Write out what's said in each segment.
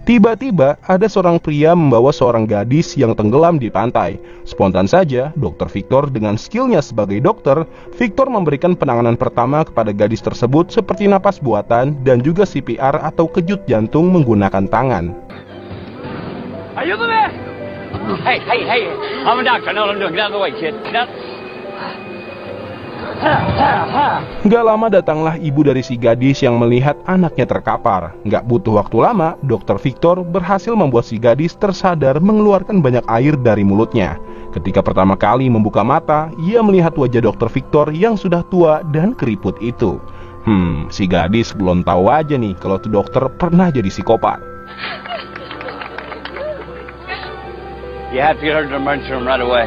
Tiba-tiba ada seorang pria membawa seorang gadis yang tenggelam di pantai. Spontan saja, Dr. Victor dengan skillnya sebagai dokter, Victor memberikan penanganan pertama kepada gadis tersebut seperti napas buatan dan juga CPR atau kejut jantung menggunakan tangan. Are you the man? Hey, I'm a doctor. I know what I'm doing. Get out of the way, kid. Get out. Gak lama datanglah ibu dari si gadis yang melihat anaknya terkapar. Gak butuh waktu lama, Dr. Victor berhasil membuat si gadis tersadar mengeluarkan banyak air dari mulutnya. Ketika pertama kali membuka mata, ia melihat wajah Dr. Victor yang sudah tua dan keriput itu. Si gadis belum tahu aja nih kalau tuh dokter pernah jadi psikopat. You have to get her to the emergency room right away.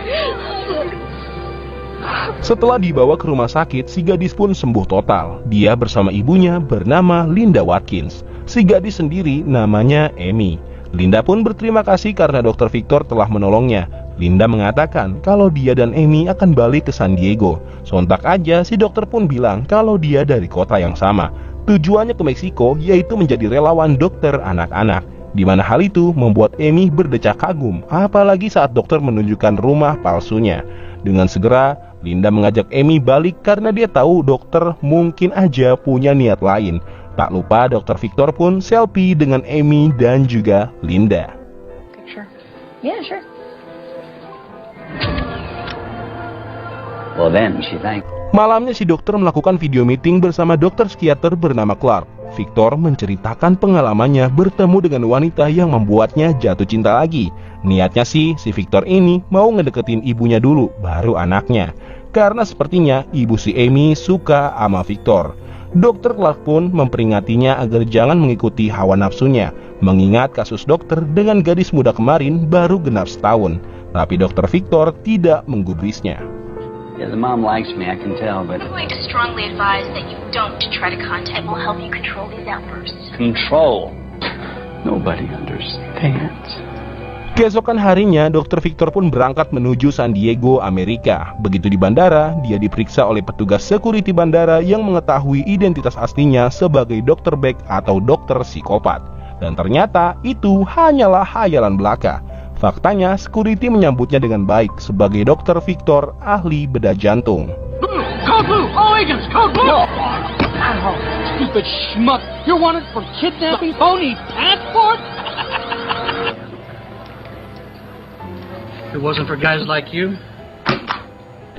Setelah dibawa ke rumah sakit, si gadis pun sembuh total. Dia bersama ibunya bernama Linda Watkins. Si gadis sendiri namanya Amy. Linda pun berterima kasih karena Dr. Victor telah menolongnya. Linda mengatakan kalau dia dan Amy akan balik ke San Diego. Sontak aja si dokter pun bilang kalau dia dari kota yang sama. Tujuannya ke Meksiko yaitu menjadi relawan dokter anak-anak. Di mana hal itu membuat Amy berdecak kagum, apalagi saat dokter menunjukkan rumah palsunya. Dengan segera, Linda mengajak Amy balik karena dia tahu dokter mungkin aja punya niat lain. Tak lupa Dr. Victor pun selfie dengan Amy dan juga Linda. Picture. Yeah, sure. Well then, she thanked. Malamnya si dokter melakukan video meeting bersama dokter psikiater bernama Clark. Victor menceritakan pengalamannya bertemu dengan wanita yang membuatnya jatuh cinta lagi. Niatnya sih si Victor ini mau ngedeketin ibunya dulu, baru anaknya. Karena sepertinya ibu si Amy suka sama Victor. Dokter Clark pun memperingatinya agar jangan mengikuti hawa nafsunya, mengingat kasus dokter dengan gadis muda kemarin baru genap setahun. Tapi dokter Victor tidak menggubrisnya. Yeah, the mom likes me, I can tell, but... I'm going to strongly advise that you don't try to contact. It will help you control these outbursts. Control? Nobody understands. Keesokan harinya, Dr. Victor pun berangkat menuju San Diego, Amerika. Begitu di bandara, dia diperiksa oleh petugas security bandara yang mengetahui identitas aslinya sebagai Dr. Beck atau dokter psikopat. Dan ternyata itu hanyalah hayalan belaka. Faktanya, security menyambutnya dengan baik sebagai Dr. Victor, ahli bedah jantung. Code Blue! All agents! Code Blue! Stupid schmuck! You're wanted for kidnapping? Phony passport? If it wasn't for guys like you.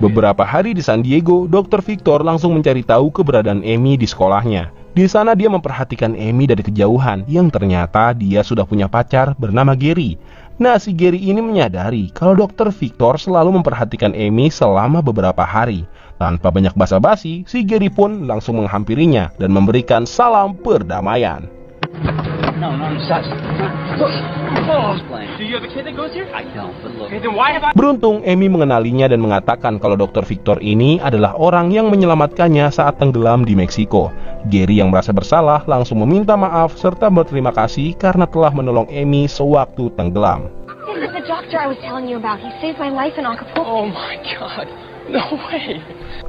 Beberapa hari di San Diego, Dr. Victor langsung mencari tahu keberadaan Amy di sekolahnya. Di sana dia memperhatikan Amy dari kejauhan, yang ternyata dia sudah punya pacar bernama Gary. Nah, si Gary ini menyadari kalau Dr. Victor selalu memperhatikan Amy selama beberapa hari. Tanpa banyak basa-basi, si Gary pun langsung menghampirinya dan memberikan salam perdamaian. No, stop. Do you have a kid that goes here? I don't, but look. Okay, then why have I... Beruntung, Amy mengenalinya dan mengatakan kalau Dr. Victor ini adalah orang yang menyelamatkannya saat tenggelam di Meksiko. Gary yang merasa bersalah langsung meminta maaf serta berterima kasih karena telah menolong Amy sewaktu tenggelam. This is the doctor I was telling you about. He saved my life in Acapulco. Oh my God. No way.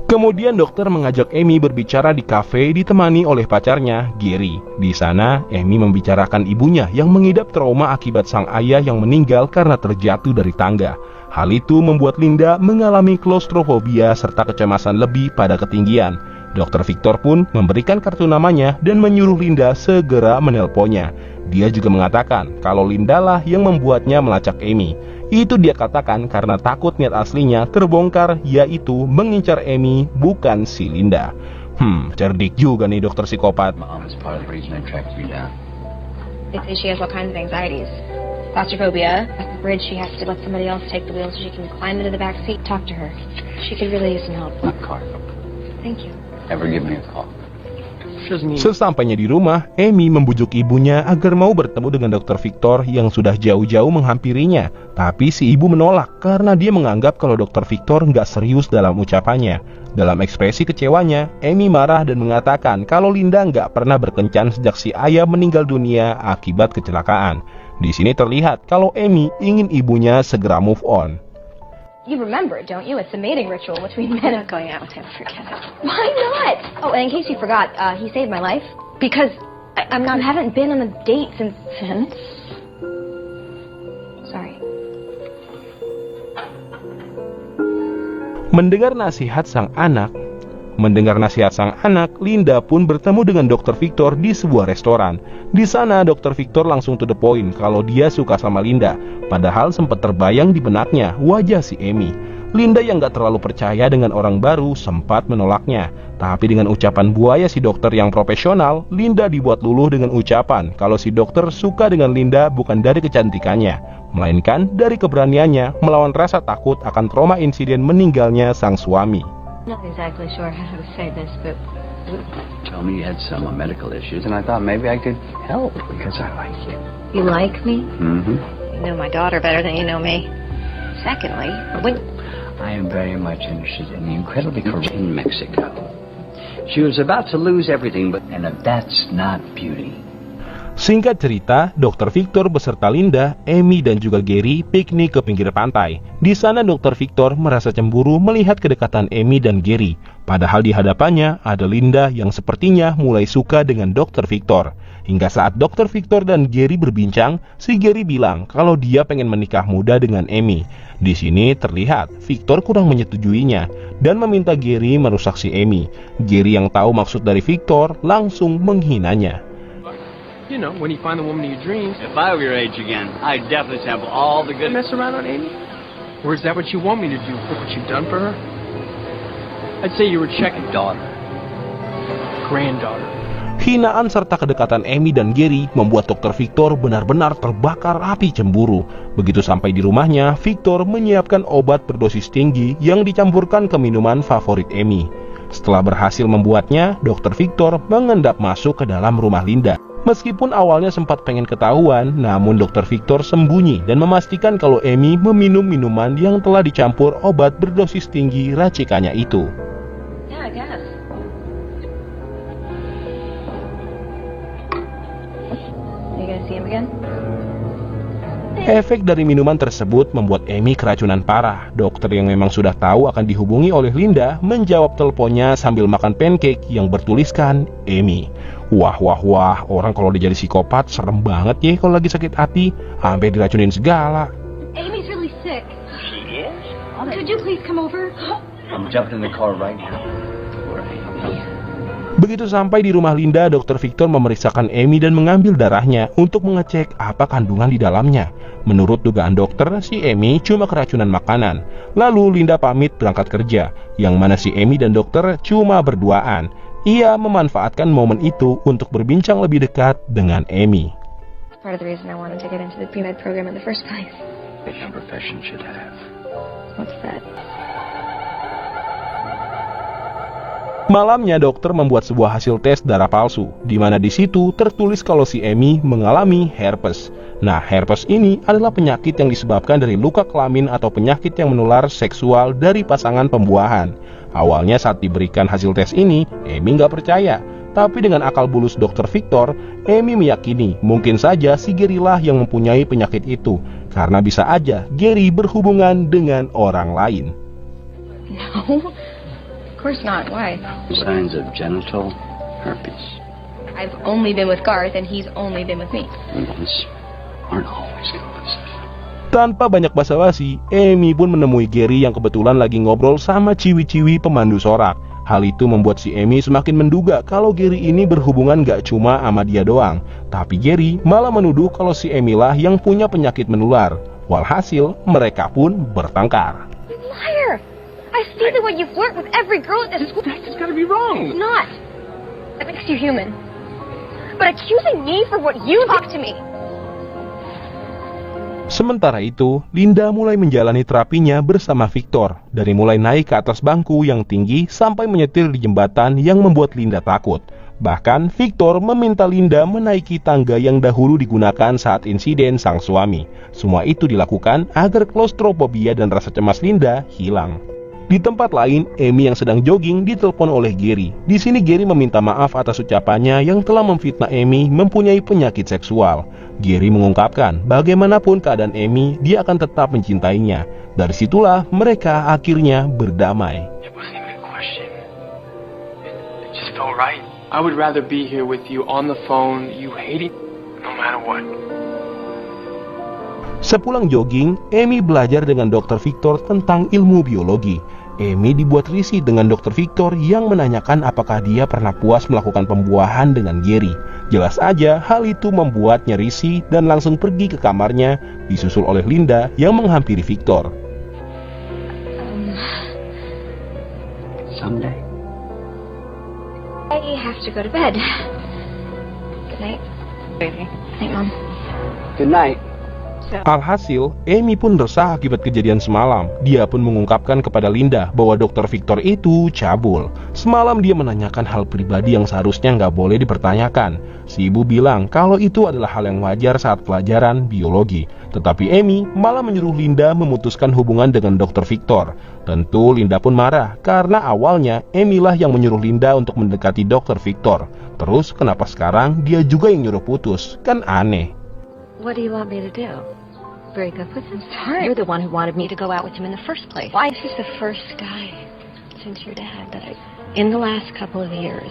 Kemudian dokter mengajak Amy berbicara di kafe ditemani oleh pacarnya, Gary. Di sana, Amy membicarakan ibunya yang mengidap trauma akibat sang ayah yang meninggal karena terjatuh dari tangga. Hal itu membuat Linda mengalami klaustrofobia serta kecemasan lebih pada ketinggian. Dr. Victor pun memberikan kartu namanya dan menyuruh Linda segera menelponnya. Dia juga mengatakan kalau Linda lah yang membuatnya melacak Amy. Itu dia katakan karena takut niat aslinya terbongkar, yaitu mengincar Amy, bukan si Linda. Cerdik juga nih dokter psikopat. Mom is part of the reason I tracked you down. They say she has all kinds of anxieties. Claustrophobia. At the bridge, she has to let somebody else take the wheel so she can climb into the back seat. Talk to her. She could really use some help. My car. Thank you. Ever give me a call? Sesampainya di rumah, Amy membujuk ibunya agar mau bertemu dengan Dr. Victor yang sudah jauh-jauh menghampirinya. Tapi si ibu menolak karena dia menganggap kalau Dr. Victor nggak serius dalam ucapannya. Dalam ekspresi kecewanya, Amy marah dan mengatakan kalau Linda nggak pernah berkencan sejak si ayah meninggal dunia akibat kecelakaan. Di sini terlihat kalau Amy ingin ibunya segera move on. You remember it, don't you? It's a mating ritual between men. I'm not going out with him. Forget it. Why not? Oh, and in case you forgot, he saved my life. Because I'm not. I haven't been on a date since. Sorry. Mendengar nasihat sang anak, Linda pun bertemu dengan Dr. Victor di sebuah restoran. Di sana Dr. Victor langsung to the point kalau dia suka sama Linda, padahal sempat terbayang di benaknya wajah si Amy. Linda yang gak terlalu percaya dengan orang baru sempat menolaknya. Tapi dengan ucapan buaya si dokter yang profesional, Linda dibuat luluh dengan ucapan kalau si dokter suka dengan Linda bukan dari kecantikannya, melainkan dari keberaniannya melawan rasa takut akan trauma insiden meninggalnya sang suami. Not exactly sure how to say this, but Tell me you had some medical issues, and I thought maybe I could help because I like you. you like me? Mm-hmm. You know my daughter better than you know me. Secondly, when I am very much interested in the incredibly corrupt in Mexico. She was about to lose everything, and that's not beauty. Singkat cerita, Dr. Victor beserta Linda, Amy dan juga Gary piknik ke pinggir pantai. Di sana Dr. Victor merasa cemburu melihat kedekatan Amy dan Gary. Padahal di hadapannya ada Linda yang sepertinya mulai suka dengan Dr. Victor. Hingga saat Dr. Victor dan Gary berbincang, si Gary bilang kalau dia pengen menikah muda dengan Amy. Di sini terlihat Victor kurang menyetujuinya dan meminta Gary merusak si Amy. Gary yang tahu maksud dari Victor langsung menghinanya. You know, when you find the woman of your dreams, If I were your age again, I'd definitely sample all the good. mess around on Amy? Or is that what you want me to do for what you've done for her? I'd say you were checking Daughter. granddaughter. Hinaan serta kedekatan Amy dan Gary membuat Dr. Victor benar-benar terbakar api cemburu. Begitu sampai di rumahnya, Victor menyiapkan obat berdosis tinggi yang dicampurkan ke minuman favorit Amy. Setelah berhasil membuatnya, Dr. Victor mengendap masuk ke dalam rumah Linda. Meskipun awalnya sempat pengen ketahuan, namun Dr. Victor sembunyi dan memastikan kalau Amy meminum minuman yang telah dicampur obat berdosis tinggi racikannya itu. yeah, I guess. Are you gonna see him again? Efek dari minuman tersebut membuat Amy keracunan parah. Dokter yang memang sudah tahu akan dihubungi oleh Linda menjawab teleponnya sambil makan pancake yang bertuliskan Amy. Wah, orang kalau dia jadi psikopat serem banget ya kalau lagi sakit hati, sampai diracunin segala. Amy's really sick. She is? Could you please come over? I'm jumping in the car right now. Poor Amy. Begitu sampai di rumah Linda, Dr. Victor memeriksakan Amy dan mengambil darahnya untuk mengecek apa kandungan di dalamnya. Menurut dugaan dokter, si Amy cuma keracunan makanan. Lalu Linda pamit berangkat kerja, yang mana si Amy dan dokter cuma berduaan. Ia memanfaatkan momen itu untuk berbincang lebih dekat dengan Amy. Part of the reason I wanted to get into the pre-med program in the first place. What your profession should have. What's that? Malamnya dokter membuat sebuah hasil tes darah palsu, di mana di situ tertulis kalau si Amy mengalami herpes. Nah, herpes ini adalah penyakit yang disebabkan dari luka kelamin atau penyakit yang menular seksual dari pasangan pembuahan. Awalnya saat diberikan hasil tes ini, Amy nggak percaya. Tapi dengan akal bulus Dr. Victor, Amy meyakini mungkin saja si Gary lah yang mempunyai penyakit itu, karena bisa aja Gary berhubungan dengan orang lain. No, of course not. Why? Signs of genital herpes. I've only been with Garth, and he's only been with me. Wounds aren't always conclusive. Tanpa banyak basa-basi, Amy pun menemui Gary yang kebetulan lagi ngobrol sama ciwi-ciwi pemandu sorak. Hal itu membuat si Amy semakin menduga kalau Gary ini berhubungan gak cuma sama dia doang. Tapi Gary malah menuduh kalau si Amy lah yang punya penyakit menular. Walhasil, mereka pun bertengkar. You liar! I see the way you flirt with every girl at this school. That's gotta be wrong. It's not. That makes you human. But accusing me for what you talk to me. Sementara itu, Linda mulai menjalani terapinya bersama Victor. Dari mulai naik ke atas bangku yang tinggi sampai menyetir di jembatan yang membuat Linda takut. Bahkan, Victor meminta Linda menaiki tangga yang dahulu digunakan saat insiden sang suami. Semua itu dilakukan agar klaustrofobia dan rasa cemas Linda hilang. Di tempat lain, Amy yang sedang jogging ditelepon oleh Gary. Di sini Gary meminta maaf atas ucapannya yang telah memfitnah Amy mempunyai penyakit seksual. Gary mengungkapkan bagaimanapun keadaan Amy, dia akan tetap mencintainya. Dari situlah mereka akhirnya berdamai. It wasn't even a question. It just felt right. I would rather be here with you on the phone, you hating, no matter what. Sepulang jogging, Amy belajar dengan Dr. Victor tentang ilmu biologi. Amy dibuat risih dengan Dr. Victor yang menanyakan apakah dia pernah puas melakukan pembuahan dengan Gary. Jelas aja hal itu membuatnya risih dan langsung pergi ke kamarnya, disusul oleh Linda yang menghampiri Victor. Someday. I have to go to bed. Good night, baby. Night, Mom. Good night. Alhasil, Amy pun resah akibat kejadian semalam. Dia pun mengungkapkan kepada Linda bahwa Dr. Victor itu cabul. Semalam dia menanyakan hal pribadi yang seharusnya nggak boleh dipertanyakan. Si ibu bilang kalau itu adalah hal yang wajar saat pelajaran biologi. Tetapi Amy malah menyuruh Linda memutuskan hubungan dengan Dr. Victor. Tentu Linda pun marah karena awalnya Amy lah yang menyuruh Linda untuk mendekati Dr. Victor. Terus kenapa sekarang dia juga yang nyuruh putus? Kan aneh. What do you want me to do? Break up with him? Sorry. You're the one who wanted me to go out with him in the first place. Why? He's the first guy since your dad that in the last couple of years.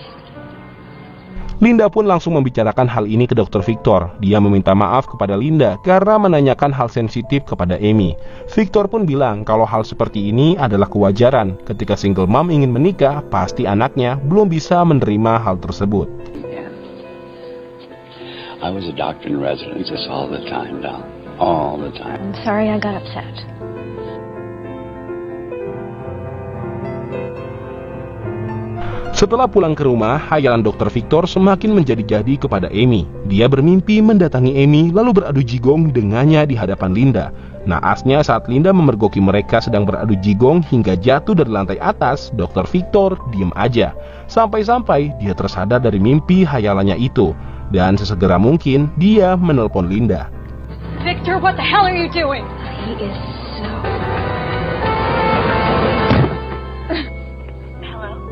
Linda pun langsung membicarakan hal ini ke Dr. Victor. Dia meminta maaf kepada Linda karena menanyakan hal sensitif kepada Amy. Victor pun bilang kalau hal seperti ini adalah kewajaran. Ketika single mom ingin menikah, pasti anaknya belum bisa menerima hal tersebut. I was a doctor in residence all the time, Doc. All the time. I'm sorry I got upset. Setelah pulang ke rumah, hayalan Dr. Victor semakin menjadi-jadi kepada Amy. Dia bermimpi mendatangi Amy lalu beradu jigong dengannya di hadapan Linda. Naasnya saat Linda memergoki mereka sedang beradu jigong hingga jatuh dari lantai atas, Dr. Victor diem aja. Sampai-sampai dia tersadar dari mimpi hayalannya itu. Dan sesegera mungkin dia menelpon Linda. Victor, what the hell are you doing? He is so...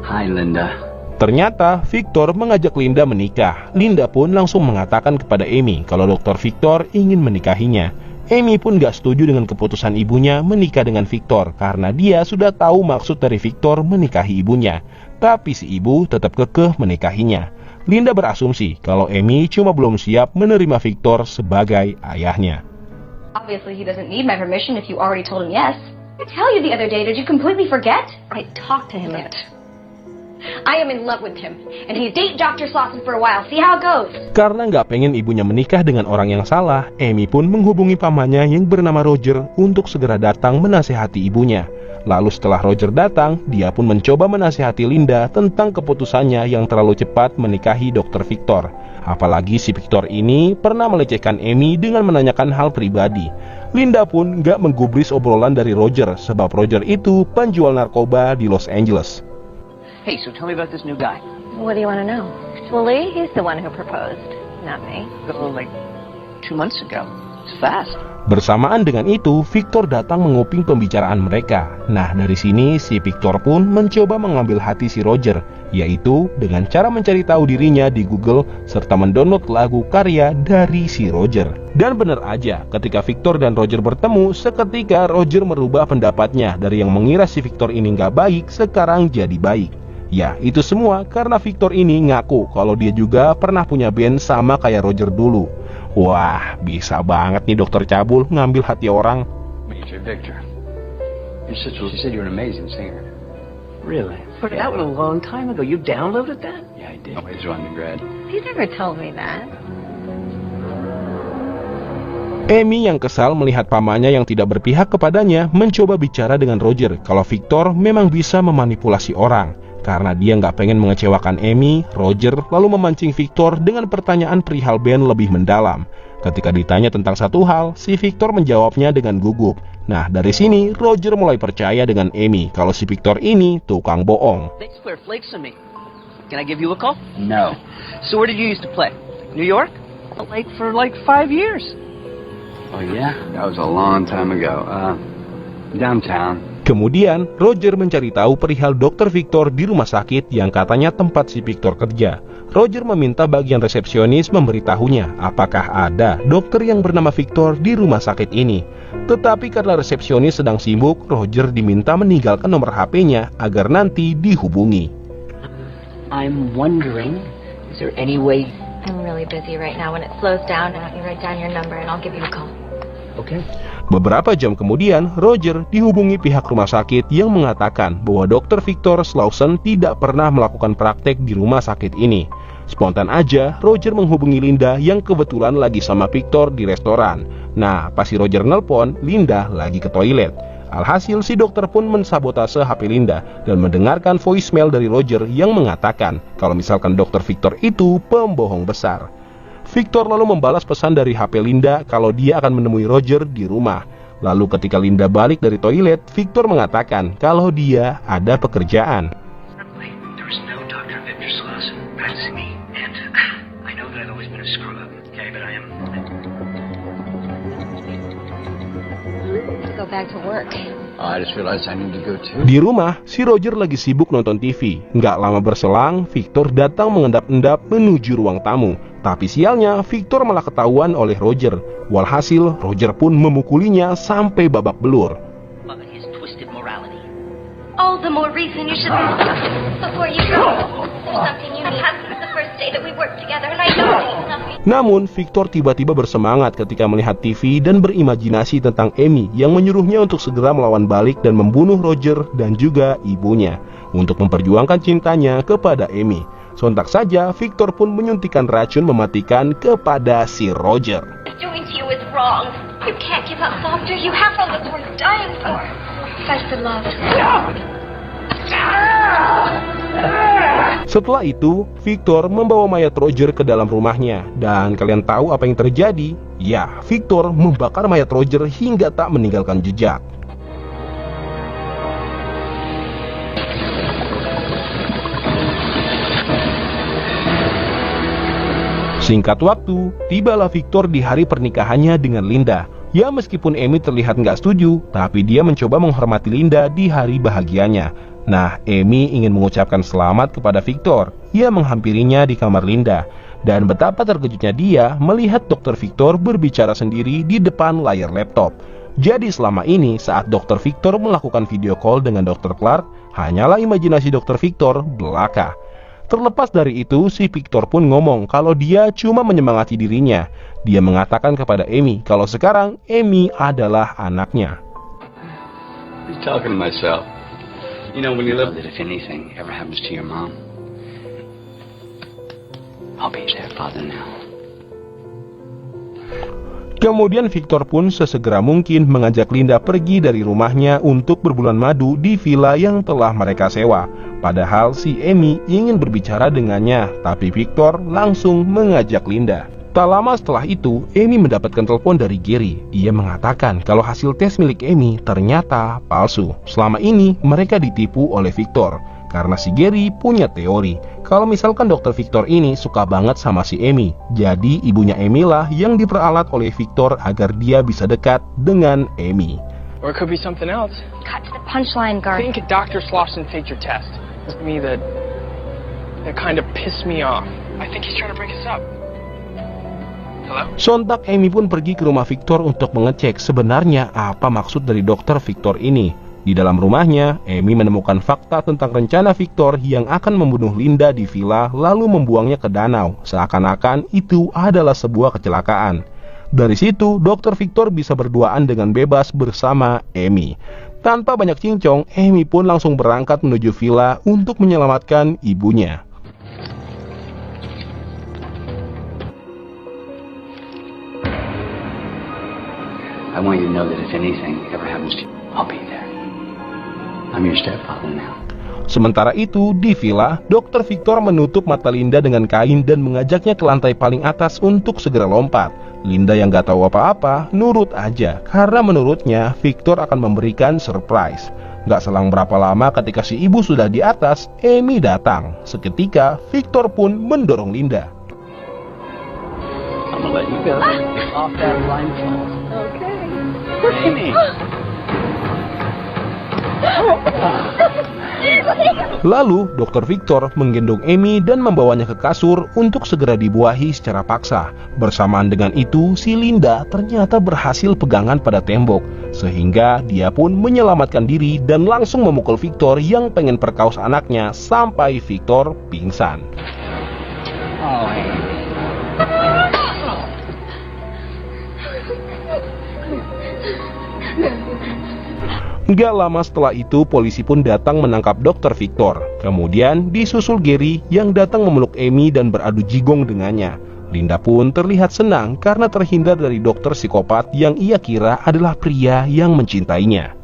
Hi, Linda. Ternyata Victor mengajak Linda menikah. Linda pun langsung mengatakan kepada Amy kalau Dr. Victor ingin menikahinya. Amy pun gak setuju dengan keputusan ibunya menikah dengan Victor karena dia sudah tahu maksud dari Victor menikahi ibunya. Tapi si ibu tetap kekeh menikahinya. Linda berasumsi kalau Amy cuma belum siap menerima Victor sebagai ayahnya. Obviously, he doesn't need my permission if you already told him yes. I tell you the other day, did you completely forget? I talked to him yet. I am in love with him, and he's dating Dr. Slauson for a while. See how it goes. Karena nggak pengen ibunya menikah dengan orang yang salah, Amy pun menghubungi pamannya yang bernama Roger untuk segera datang menasehati ibunya. Lalu setelah Roger datang, dia pun mencoba menasihati Linda tentang keputusannya yang terlalu cepat menikahi Dr. Victor. Apalagi si Victor ini pernah melecehkan Amy dengan menanyakan hal pribadi. Linda pun gak menggubris obrolan dari Roger, sebab Roger itu penjual narkoba di Los Angeles. Hey, so tell me about this new guy. What do you want to know? Well, Lee, he's the one who proposed, not me. Oh, like 2 months ago. It's fast. Bersamaan dengan itu, Victor datang menguping pembicaraan mereka. Nah, dari sini si Victor pun mencoba mengambil hati si Roger, yaitu dengan cara mencari tahu dirinya di Google serta mendownload lagu karya dari si Roger. Dan benar aja, ketika Victor dan Roger bertemu, seketika Roger merubah pendapatnya dari yang mengira si Victor ini nggak baik, sekarang jadi baik. Ya, itu semua karena Victor ini ngaku kalau dia juga pernah punya band sama kayak Roger dulu. Wah, bisa banget nih dokter cabul ngambil hati orang. Major Victor. She said you're an amazing singer. Really? But that was a long time ago. You downloaded that? Yeah, I did. Always undergrad. You never told me that. Amy yang kesal melihat pamannya yang tidak berpihak kepadanya mencoba bicara dengan Roger kalau Victor memang bisa memanipulasi orang. Karena dia nggak pengen mengecewakan Amy, Roger lalu memancing Victor dengan pertanyaan perihal band lebih mendalam. Ketika ditanya tentang satu hal, si Victor menjawabnya dengan gugup. Nah, dari sini Roger mulai percaya dengan Amy kalau si Victor ini tukang bohong. They square flakes on me. Can I give you a call? No. So where did you used to play? New York? Like for like 5 years. Oh yeah? That was a long time ago. Downtown. Kemudian, Roger mencari tahu perihal Dr. Victor di rumah sakit yang katanya tempat si Victor kerja. Roger meminta bagian resepsionis memberitahunya apakah ada dokter yang bernama Victor di rumah sakit ini. Tetapi karena resepsionis sedang sibuk, Roger diminta meninggalkan nomor HP-nya agar nanti dihubungi. I'm wondering Is there any way? I'm really busy right now. When it slows down, I'll have you write down your number and I'll give you a call. Okay. Beberapa jam kemudian, Roger dihubungi pihak rumah sakit yang mengatakan bahwa Dr. Victor Slauson tidak pernah melakukan praktek di rumah sakit ini. Spontan aja, Roger menghubungi Linda yang kebetulan lagi sama Victor di restoran. Nah, pas si Roger nelpon, Linda lagi ke toilet. Alhasil, si dokter pun mensabotase HP Linda dan mendengarkan voicemail dari Roger yang mengatakan kalau misalkan Dr. Victor itu pembohong besar. Victor lalu membalas pesan dari HP Linda kalau dia akan menemui Roger di rumah. Lalu ketika Linda balik dari toilet, Victor mengatakan kalau dia ada pekerjaan. There's no Dr. Victor Slauson practicing me, and I know that I've always been a screw up. Okay, but I am. Let's go back to work. I just realized I need to go too. Di rumah, si Roger lagi sibuk nonton TV. Nggak lama berselang, Victor datang mengendap-endap menuju ruang tamu. Tapi sialnya, Victor malah ketahuan oleh Roger. Walhasil, Roger pun memukulinya sampai babak belur. All the more reason you should before you go. There's something you have since the first day that we worked together, and I know it's nothing. Namun, Victor tiba-tiba bersemangat ketika melihat TV dan berimajinasi tentang Amy yang menyuruhnya untuk segera melawan balik dan membunuh Roger dan juga ibunya untuk memperjuangkan cintanya kepada Amy. Sontak saja, Victor pun menyuntikkan racun mematikan kepada si Roger. Doing to you is wrong. You can't give up, Doctor. You have all that's worth dying for. Fight for love. Setelah itu, Victor membawa mayat Roger ke dalam rumahnya. Dan kalian tahu apa yang terjadi? Ya, Victor membakar mayat Roger hingga tak meninggalkan jejak. Singkat waktu, tibalah Victor di hari pernikahannya dengan Linda. Ya, meskipun Amy terlihat nggak setuju, tapi dia mencoba menghormati Linda di hari bahagianya. Nah, Amy ingin mengucapkan selamat kepada Victor. Ia menghampirinya di kamar Linda. Dan betapa terkejutnya dia melihat Dr. Victor berbicara sendiri di depan layar laptop. Jadi selama ini saat Dr. Victor melakukan video call dengan Dr. Clark, hanyalah imajinasi Dr. Victor belaka. Terlepas dari itu, si Victor pun ngomong kalau dia cuma menyemangati dirinya. Dia mengatakan kepada Amy kalau sekarang Amy adalah anaknya. I'm talking to myself. You know, when you live that if anything ever happens to your mom, I'll be your father now. Kemudian Victor pun sesegera mungkin mengajak Linda pergi dari rumahnya untuk berbulan madu di villa yang telah mereka sewa. Padahal si Amy ingin berbicara dengannya, tapi Victor langsung mengajak Linda. Tak lama setelah itu, Amy mendapatkan telepon dari Gary. Ia mengatakan kalau hasil tes milik Amy ternyata palsu. Selama ini mereka ditipu oleh Victor. Karena si Gary punya teori kalau misalkan Dr. Victor ini suka banget sama si Amy. Jadi ibunya Amy lah yang diperalat oleh Victor agar dia bisa dekat dengan Amy. Or it could be something else. Cut to the punchline, I Garth. think Dr. Slauson faked your test. It's me that kind of pissed me off. I think he's trying to break us up. Hello? Sontak Amy pun pergi ke rumah Victor untuk mengecek sebenarnya apa maksud dari Dr. Victor ini. Di dalam rumahnya, Amy menemukan fakta tentang rencana Victor yang akan membunuh Linda di villa lalu membuangnya ke danau, seakan-akan itu adalah sebuah kecelakaan. Dari situ, Dr. Victor bisa berduaan dengan bebas bersama Amy. Tanpa banyak cincong, Amy pun langsung berangkat menuju villa untuk menyelamatkan ibunya. I want you to know that if anything ever happens to you, I'll be there. I'm your stepfather now. Sementara itu, di villa, Dr. Victor menutup mata Linda dengan kain dan mengajaknya ke lantai paling atas untuk segera lompat. Linda yang gak tahu apa-apa, nurut aja, karena menurutnya Victor akan memberikan surprise. Gak selang berapa lama ketika si ibu sudah di atas, Amy datang. Seketika, Victor pun mendorong Linda. I'm gonna let you go. Off that blindfold. Okay. Amy. Lalu, Dr. Victor menggendong Amy dan membawanya ke kasur untuk segera dibuahi secara paksa. Bersamaan dengan itu, si Linda ternyata berhasil pegangan pada tembok, sehingga dia pun menyelamatkan diri dan langsung memukul Victor yang pengen perkaos anaknya sampai Victor pingsan. Oh, Amy. Nggak lama setelah itu, polisi pun datang menangkap Dr. Victor. Kemudian disusul Gary yang datang memeluk Amy dan beradu jigong dengannya. Linda pun terlihat senang karena terhindar dari dokter psikopat yang ia kira adalah pria yang mencintainya.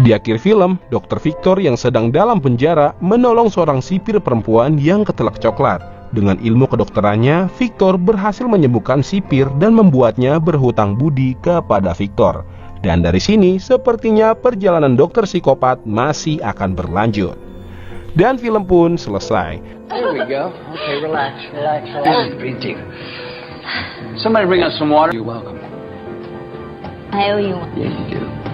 Di akhir film, Dr. Victor yang sedang dalam penjara menolong seorang sipir perempuan yang ketelak coklat. Dengan ilmu kedokterannya, Victor berhasil menyembuhkan sipir dan membuatnya berhutang budi kepada Victor. Dan dari sini, sepertinya perjalanan dokter psikopat masih akan berlanjut. Dan film pun selesai. There we go. Okay, relax. Breathe deep. Somebody bring us some water. You're welcome. I owe you one. Yeah, you do.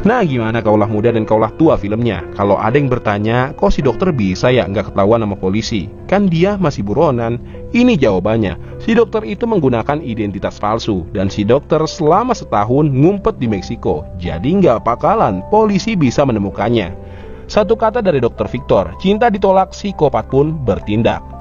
Nah, gimana kaulah muda dan kaulah tua filmnya? Kalau ada yang bertanya, kok si dokter bisa ya nggak ketahuan sama polisi? Kan dia masih buronan. Ini jawabannya. Si dokter itu menggunakan identitas palsu. Dan si dokter selama setahun ngumpet di Meksiko. Jadi nggak bakalan polisi bisa menemukannya. Satu kata dari Dr. Victor, cinta ditolak, psikopat pun bertindak.